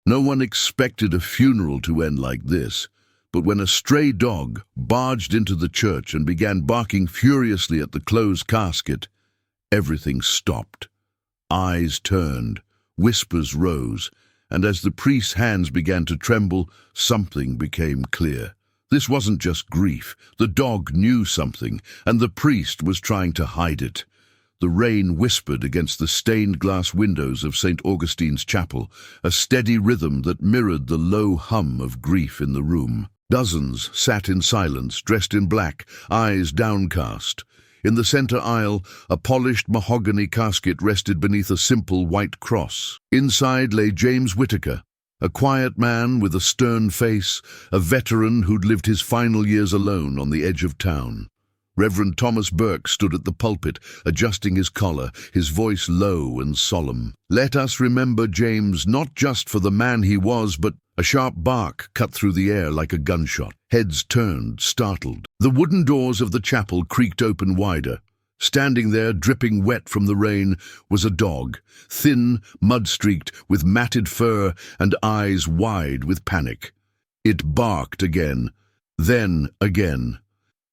No one expected a funeral to end like this, but when a stray dog barged into the church and began barking furiously at the closed casket, everything stopped. Eyes turned, whispers rose, and as the priest's hands began to tremble, something became clear. This wasn't just grief. The dog knew something, and the priest was trying to hide it. The rain whispered against the stained glass windows of St. Augustine's chapel, a steady rhythm that mirrored the low hum of grief in the room. Dozens sat in silence, dressed in black, eyes downcast. In the center aisle, a polished mahogany casket rested beneath a simple white cross. Inside lay James Whitaker, a quiet man with a stern face, a veteran who'd lived his final years alone on the edge of town. Reverend Thomas Burke stood at the pulpit, adjusting his collar, his voice low and solemn. Let us remember James not just for the man he was, but a sharp bark cut through the air like a gunshot. Heads turned, startled. The wooden doors of the chapel creaked open wider. Standing there, dripping wet from the rain, was a dog, thin, mud-streaked, with matted fur and eyes wide with panic. It barked again, then again.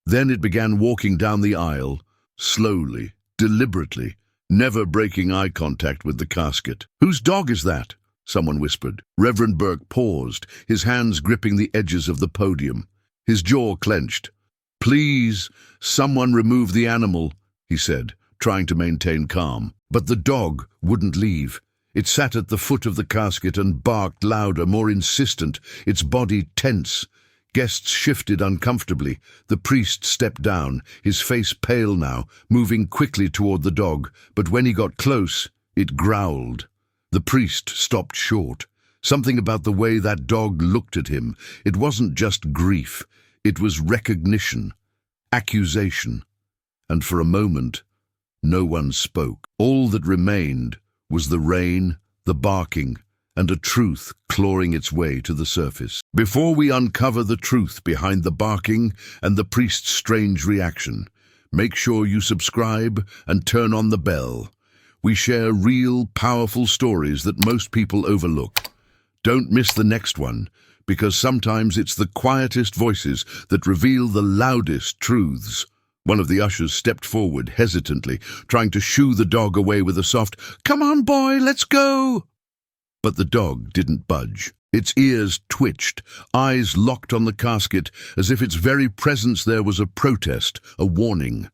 Then it began walking down the aisle, slowly, deliberately, never breaking eye contact with the casket. "Whose dog is that?" someone whispered. Reverend Burke paused, his hands gripping the edges of the podium. His jaw clenched. "Please, someone remove the animal," he said, trying to maintain calm. But the dog wouldn't leave. It sat at the foot of the casket and barked louder, more insistent, its body tense. Guests shifted uncomfortably. The priest stepped down, his face pale now, moving quickly toward the dog, but when he got close, it growled. The priest stopped short. Something about the way that dog looked at him. It wasn't just grief. It was recognition, accusation. And for a moment, no one spoke. All that remained was the rain, the barking, and a truth clawing its way to the surface. Before we uncover the truth behind the barking and the priest's strange reaction, make sure you subscribe and turn on the bell. We share real, powerful stories that most people overlook. Don't miss the next one, because sometimes it's the quietest voices that reveal the loudest truths. One of the ushers stepped forward hesitantly, trying to shoo the dog away with a soft, "Come on, boy, let's go!" But the dog didn't budge. Its ears twitched, eyes locked on the casket, as if its very presence there was a protest, a warning.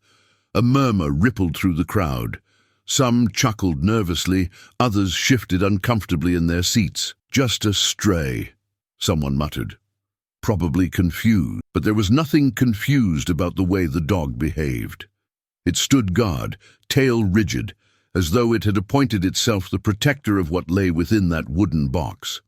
A murmur rippled through the crowd. Some chuckled nervously, others shifted uncomfortably in their seats. "Just a stray," someone muttered. Probably confused, but there was nothing confused about the way the dog behaved. It stood guard, tail rigid, as though it had appointed itself the protector of what lay within that wooden box.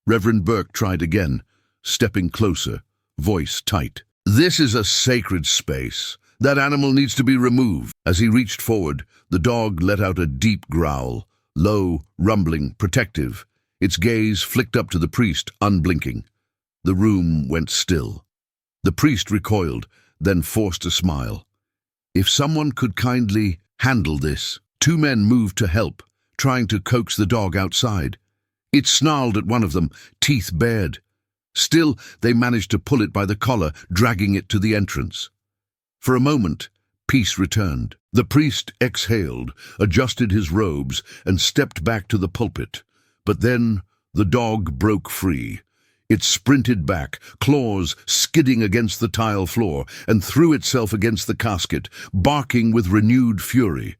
Reverend Burke tried again, stepping closer, voice tight. "This is a sacred space. That animal needs to be removed." As he reached forward, the dog let out a deep growl, low, rumbling, protective. Its gaze flicked up to the priest, unblinking. The room went still. The priest recoiled, then forced a smile. If someone could kindly handle this. Two men moved to help, trying to coax the dog outside. It snarled at one of them, teeth bared. Still, they managed to pull it by the collar, dragging it to the entrance. For a moment, peace returned. The priest exhaled, adjusted his robes, and stepped back to the pulpit. But then the dog broke free. It sprinted back, claws skidding against the tile floor, and threw itself against the casket, barking with renewed fury.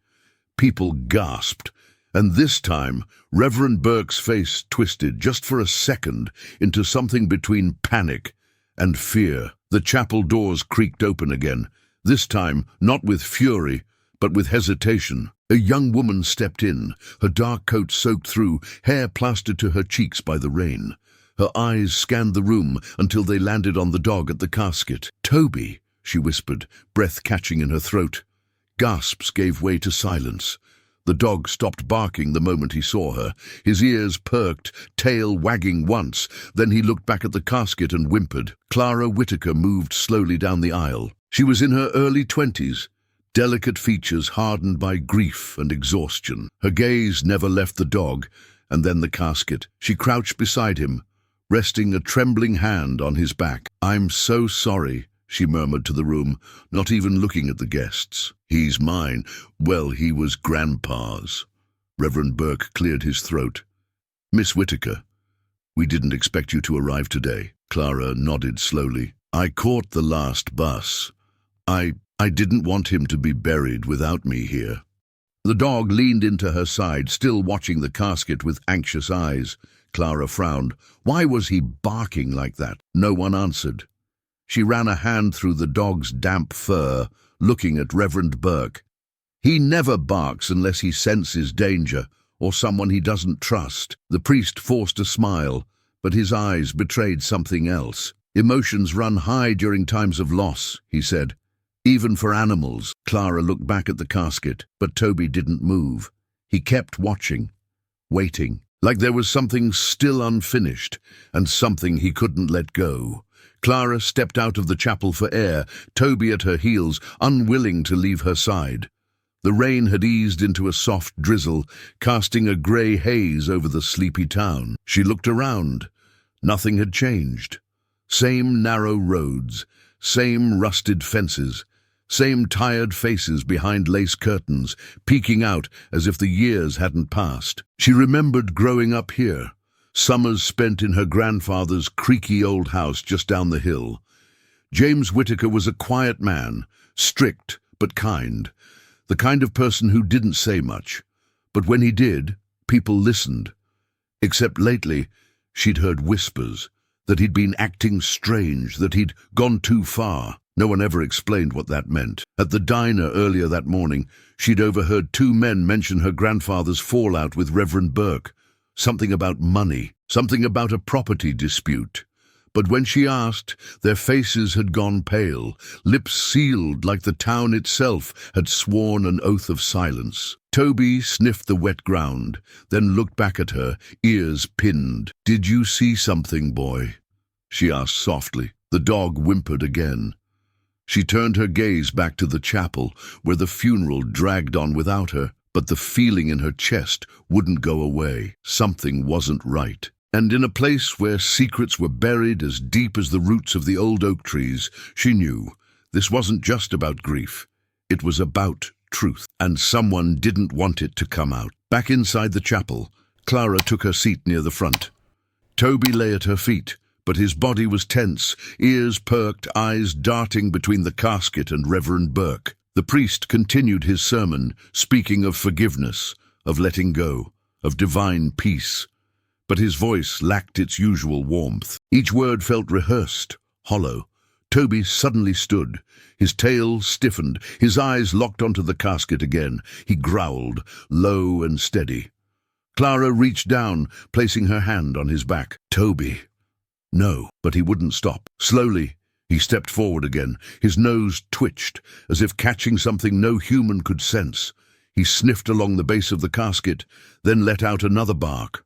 People gasped, and this time Reverend Burke's face twisted just for a second into something between panic and fear. The chapel doors creaked open again, this time not with fury, but with hesitation. A young woman stepped in, her dark coat soaked through, hair plastered to her cheeks by the rain. Her eyes scanned the room until they landed on the dog at the casket. "Toby," she whispered, breath catching in her throat. Gasps gave way to silence. The dog stopped barking the moment he saw her. His ears perked, tail wagging once. Then he looked back at the casket and whimpered. Clara Whitaker moved slowly down the aisle. She was in her early 20s, delicate features hardened by grief and exhaustion. Her gaze never left the dog, and then the casket. She crouched beside him, resting a trembling hand on his back. "I'm so sorry," she murmured to the room, not even looking at the guests. "He's mine." "Well, he was Grandpa's." Reverend Burke cleared his throat. "Miss Whitaker, we didn't expect you to arrive today." Clara nodded slowly. "I caught the last bus. I didn't want him to be buried without me here." The dog leaned into her side, still watching the casket with anxious eyes. Clara frowned. Why was he barking like that? No one answered. She ran a hand through the dog's damp fur, looking at Reverend Burke. "He never barks unless he senses danger, or someone he doesn't trust." The priest forced a smile, but his eyes betrayed something else. "Emotions run high during times of loss," he said. "Even for animals." Clara looked back at the casket, but Toby didn't move. He kept watching, waiting, like there was something still unfinished, and something he couldn't let go. Clara stepped out of the chapel for air, Toby at her heels, unwilling to leave her side. The rain had eased into a soft drizzle, casting a grey haze over the sleepy town. She looked around. Nothing had changed. Same narrow roads, same rusted fences, same tired faces behind lace curtains, peeking out as if the years hadn't passed. She remembered growing up here, summers spent in her grandfather's creaky old house just down the hill. James Whitaker was a quiet man, strict but kind, the kind of person who didn't say much. But when he did, people listened. Except lately, she'd heard whispers, that he'd been acting strange, that he'd gone too far. No one ever explained what that meant. At the diner earlier that morning, she'd overheard two men mention her grandfather's fallout with Reverend Burke. Something about money, something about a property dispute. But when she asked, their faces had gone pale, lips sealed like the town itself had sworn an oath of silence. Toby sniffed the wet ground, then looked back at her, ears pinned. "Did you see something, boy?" she asked softly. The dog whimpered again. She turned her gaze back to the chapel, where the funeral dragged on without her, but the feeling in her chest wouldn't go away. Something wasn't right. And in a place where secrets were buried as deep as the roots of the old oak trees, she knew this wasn't just about grief. It was about truth, and someone didn't want it to come out. Back inside the chapel, Clara took her seat near the front. Toby lay at her feet, but his body was tense, ears perked, eyes darting between the casket and Reverend Burke. The priest continued his sermon, speaking of forgiveness, of letting go, of divine peace. But his voice lacked its usual warmth. Each word felt rehearsed, hollow. Toby suddenly stood. His tail stiffened, his eyes locked onto the casket again. He growled, low and steady. Clara reached down, placing her hand on his back. "Toby." No, but he wouldn't stop. Slowly, he stepped forward again. His nose twitched, as if catching something no human could sense. He sniffed along the base of the casket, then let out another bark.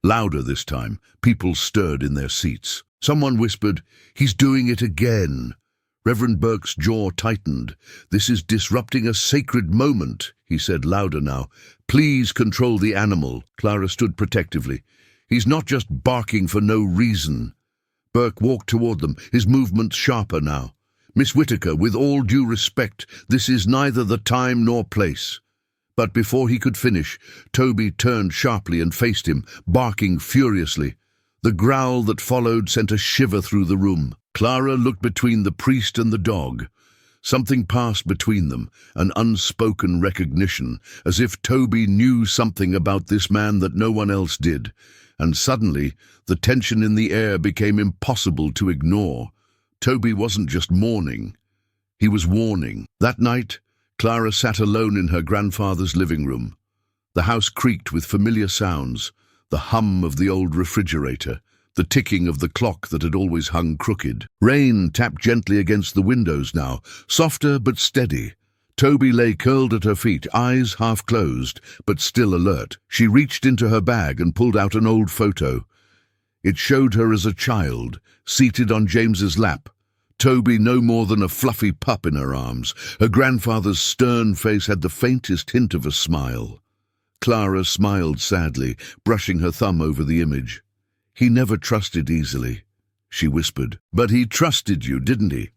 Louder this time. People stirred in their seats. Someone whispered, "He's doing it again." Reverend Burke's jaw tightened. "This is disrupting a sacred moment," he said louder now. "Please control the animal." Clara stood protectively. "He's not just barking for no reason." Burke walked toward them, his movements sharper now. "Miss Whitaker, with all due respect, this is neither the time nor place." But before he could finish, Toby turned sharply and faced him, barking furiously. The growl that followed sent a shiver through the room. Clara looked between the priest and the dog. Something passed between them, an unspoken recognition, as if Toby knew something about this man that no one else did. And suddenly, the tension in the air became impossible to ignore. Toby wasn't just mourning. He was warning. That night, Clara sat alone in her grandfather's living room. The house creaked with familiar sounds, the hum of the old refrigerator, the ticking of the clock that had always hung crooked. Rain tapped gently against the windows now, softer but steady. Toby lay curled at her feet, eyes half closed, but still alert. She reached into her bag and pulled out an old photo. It showed her as a child, seated on James's lap. Toby no more than a fluffy pup in her arms. Her grandfather's stern face had the faintest hint of a smile. Clara smiled sadly, brushing her thumb over the image. "He never trusted easily," she whispered. "But he trusted you, didn't he?"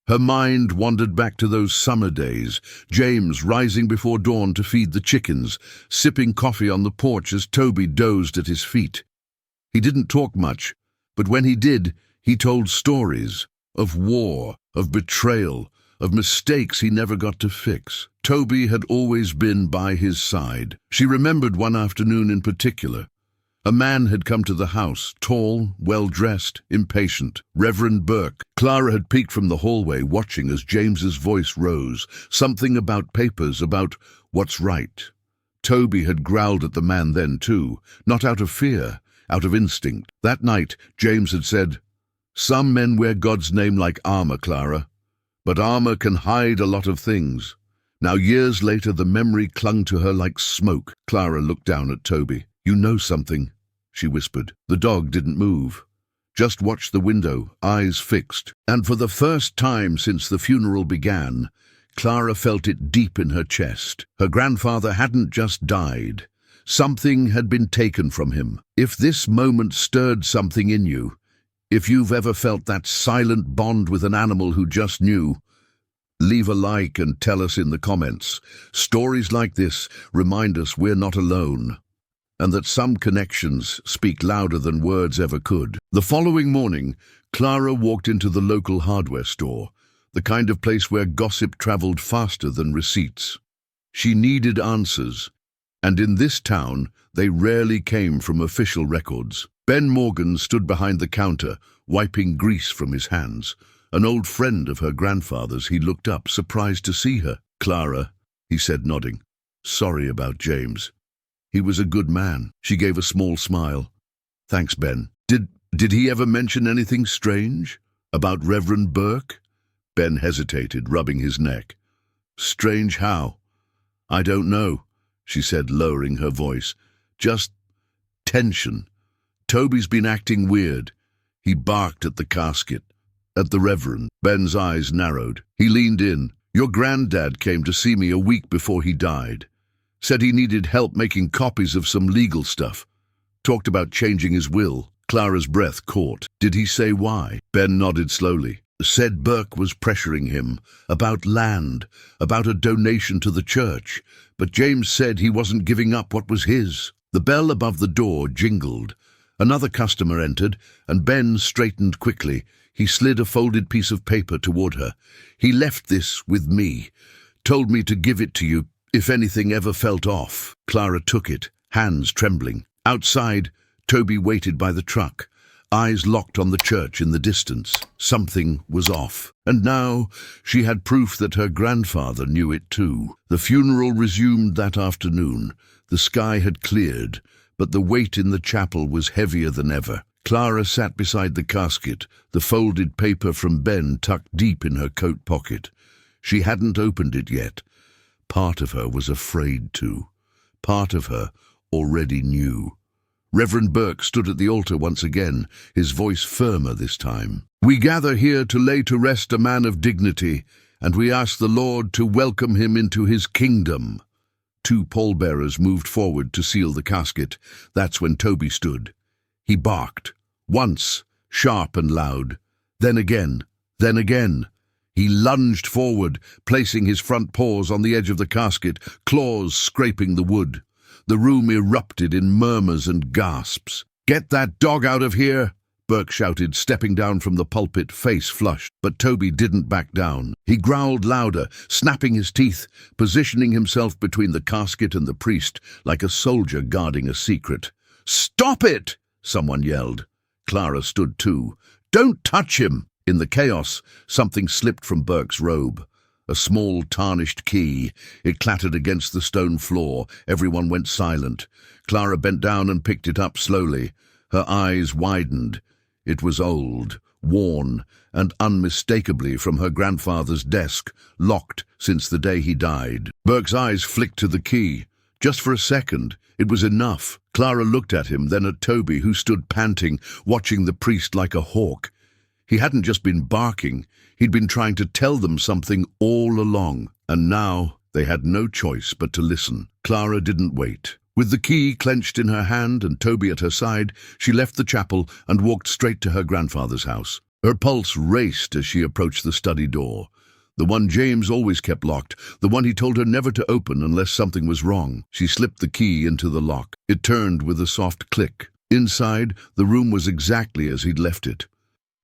Her mind wandered back to those summer days, James rising before dawn to feed the chickens, sipping coffee on the porch as Toby dozed at his feet. He didn't talk much, but when he did, he told stories of war, of betrayal, of mistakes he never got to fix. Toby had always been by his side. She remembered one afternoon in particular. A man had come to the house, tall, well-dressed, impatient. Reverend Burke. Clara had peeked from the hallway, watching as James's voice rose. Something about papers, about what's right. Toby had growled at the man then too, not out of fear, out of instinct. That night, James had said, "Some men wear God's name like armor, Clara. But armor can hide a lot of things." Now, years later, the memory clung to her like smoke. Clara looked down at Toby. "You know something," she whispered. The dog didn't move. Just watched the window, eyes fixed. And for the first time since the funeral began, Clara felt it deep in her chest. Her grandfather hadn't just died. Something had been taken from him. If this moment stirred something in you, if you've ever felt that silent bond with an animal who just knew, leave a like and tell us in the comments. Stories like this remind us we're not alone, and that some connections speak louder than words ever could. The following morning, Clara walked into the local hardware store, the kind of place where gossip traveled faster than receipts. She needed answers, and in this town, they rarely came from official records. Ben Morgan stood behind the counter, wiping grease from his hands. An old friend of her grandfather's. He looked up, surprised to see her. "Clara," he said, nodding. "Sorry about James. He was a good man." She gave a small smile. "Thanks, Ben. Did he ever mention anything strange? About Reverend Burke?" Ben hesitated, rubbing his neck. "Strange how?" "I don't know," she said, lowering her voice. "Just tension. Toby's been acting weird. He barked at the casket. At the Reverend." Ben's eyes narrowed. He leaned in. "Your granddad came to see me a week before he died. Said he needed help making copies of some legal stuff. Talked about changing his will." Clara's breath caught. "Did he say why?" Ben nodded slowly. "Said Burke was pressuring him. About land. About a donation to the church. But James said he wasn't giving up what was his." The bell above the door jingled. Another customer entered, and Ben straightened quickly. He slid a folded piece of paper toward her. "He left this with me. Told me to give it to you if anything ever felt off." Clara took it, hands trembling. Outside, Toby waited by the truck, eyes locked on the church in the distance. Something was off. And now she had proof that her grandfather knew it too. The funeral resumed that afternoon. The sky had cleared, but the weight in the chapel was heavier than ever. Clara sat beside the casket, the folded paper from Ben tucked deep in her coat pocket. She hadn't opened it yet. Part of her was afraid to. Part of her already knew. Reverend Burke stood at the altar once again, his voice firmer this time. "We gather here to lay to rest a man of dignity, and we ask the Lord to welcome him into his kingdom." Two pallbearers moved forward to seal the casket. That's when Toby stood. He barked. Once, sharp and loud. Then again. Then again. He lunged forward, placing his front paws on the edge of the casket, claws scraping the wood. The room erupted in murmurs and gasps. "Get that dog out of here!" Burke shouted, stepping down from the pulpit, face flushed. But Toby didn't back down. He growled louder, snapping his teeth, positioning himself between the casket and the priest, like a soldier guarding a secret. "Stop it!" someone yelled. Clara stood too. "Don't touch him!" In the chaos, something slipped from Burke's robe. A small, tarnished key. It clattered against the stone floor. Everyone went silent. Clara bent down and picked it up slowly. Her eyes widened. It was old, worn, and unmistakably from her grandfather's desk, locked since the day he died. Burke's eyes flicked to the key. Just for a second, it was enough. Clara looked at him, then at Toby, who stood panting, watching the priest like a hawk. He hadn't just been barking, he'd been trying to tell them something all along, and now they had no choice but to listen. Clara didn't wait. With the key clenched in her hand and Toby at her side, she left the chapel and walked straight to her grandfather's house. Her pulse raced as she approached the study door. The one James always kept locked, the one he told her never to open unless something was wrong. She slipped the key into the lock. It turned with a soft click. Inside, the room was exactly as he'd left it.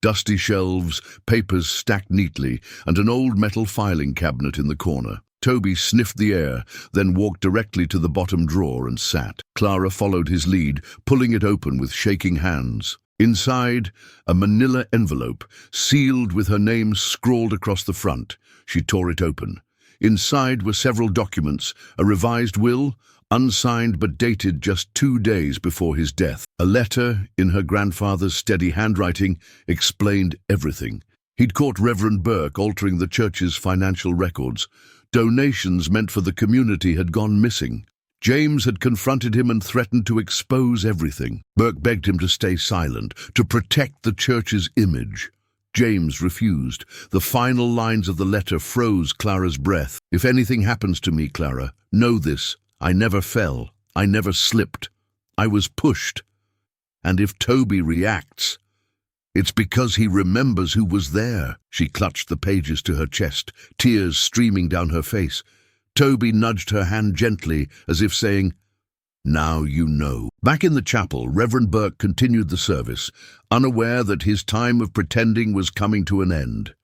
Dusty shelves, papers stacked neatly, and an old metal filing cabinet in the corner. Toby sniffed the air, then walked directly to the bottom drawer and sat. Clara followed his lead, pulling it open with shaking hands. Inside, a manila envelope, sealed with her name scrawled across the front. She tore it open. Inside were several documents, a revised will, unsigned but dated just 2 days before his death. A letter, in her grandfather's steady handwriting, explained everything. He'd caught Reverend Burke altering the church's financial records. Donations meant for the community had gone missing. James had confronted him and threatened to expose everything. Burke begged him to stay silent, to protect the church's image. James refused. The final lines of the letter froze Clara's breath. "If anything happens to me, Clara, know this. I never fell. I never slipped. I was pushed. And if Toby reacts, it's because he remembers who was there." She clutched the pages to her chest, tears streaming down her face. Toby nudged her hand gently, as if saying, "Now you know." Back in the chapel, Reverend Burke continued the service, unaware that his time of pretending was coming to an end.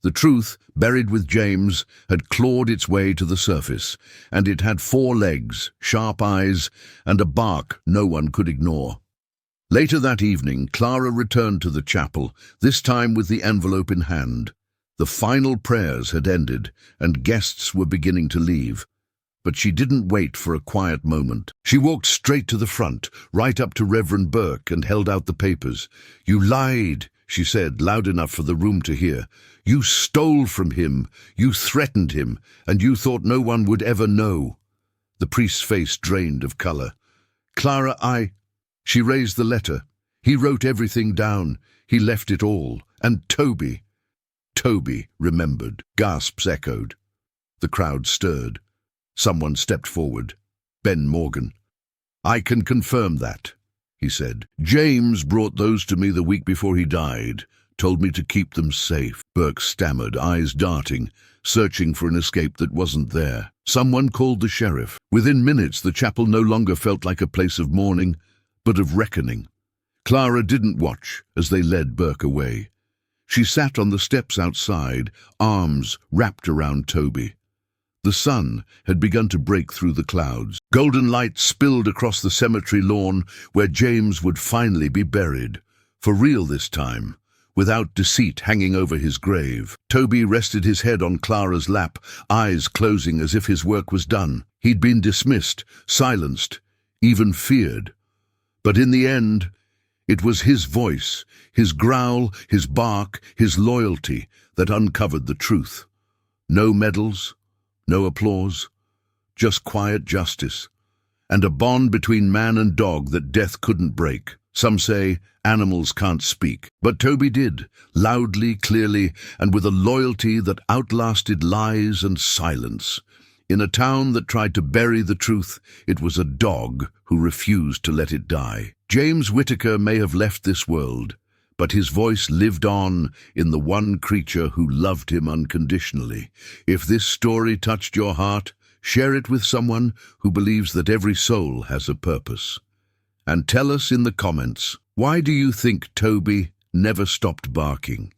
The truth, buried with James, had clawed its way to the surface, and it had 4 legs, sharp eyes, and a bark no one could ignore. Later that evening, Clara returned to the chapel, this time with the envelope in hand. The final prayers had ended, and guests were beginning to leave. But she didn't wait for a quiet moment. She walked straight to the front, right up to Reverend Burke, and held out the papers. "You lied," she said, loud enough for the room to hear. "You stole from him, you threatened him, and you thought no one would ever know." The priest's face drained of color. "Clara, She raised the letter. "He wrote everything down. He left it all. And Toby." Toby remembered. Gasps echoed. The crowd stirred. Someone stepped forward. Ben Morgan. "I can confirm that," he said. "James brought those to me the week before he died. Told me to keep them safe." Burke stammered, eyes darting, searching for an escape that wasn't there. Someone called the sheriff. Within minutes, the chapel no longer felt like a place of mourning, but of reckoning. Clara didn't watch as they led Burke away. She sat on the steps outside, arms wrapped around Toby. The sun had begun to break through the clouds. Golden light spilled across the cemetery lawn where James would finally be buried. For real this time, without deceit hanging over his grave. Toby rested his head on Clara's lap, eyes closing as if his work was done. He'd been dismissed, silenced, even feared. But in the end, it was his voice, his growl, his bark, his loyalty that uncovered the truth. No medals, no applause, just quiet justice, and a bond between man and dog that death couldn't break. Some say animals can't speak, but Toby did, loudly, clearly, and with a loyalty that outlasted lies and silence. In a town that tried to bury the truth, it was a dog who refused to let it die. James Whittaker may have left this world, but his voice lived on in the one creature who loved him unconditionally. If this story touched your heart, share it with someone who believes that every soul has a purpose. And tell us in the comments, why do you think Toby never stopped barking?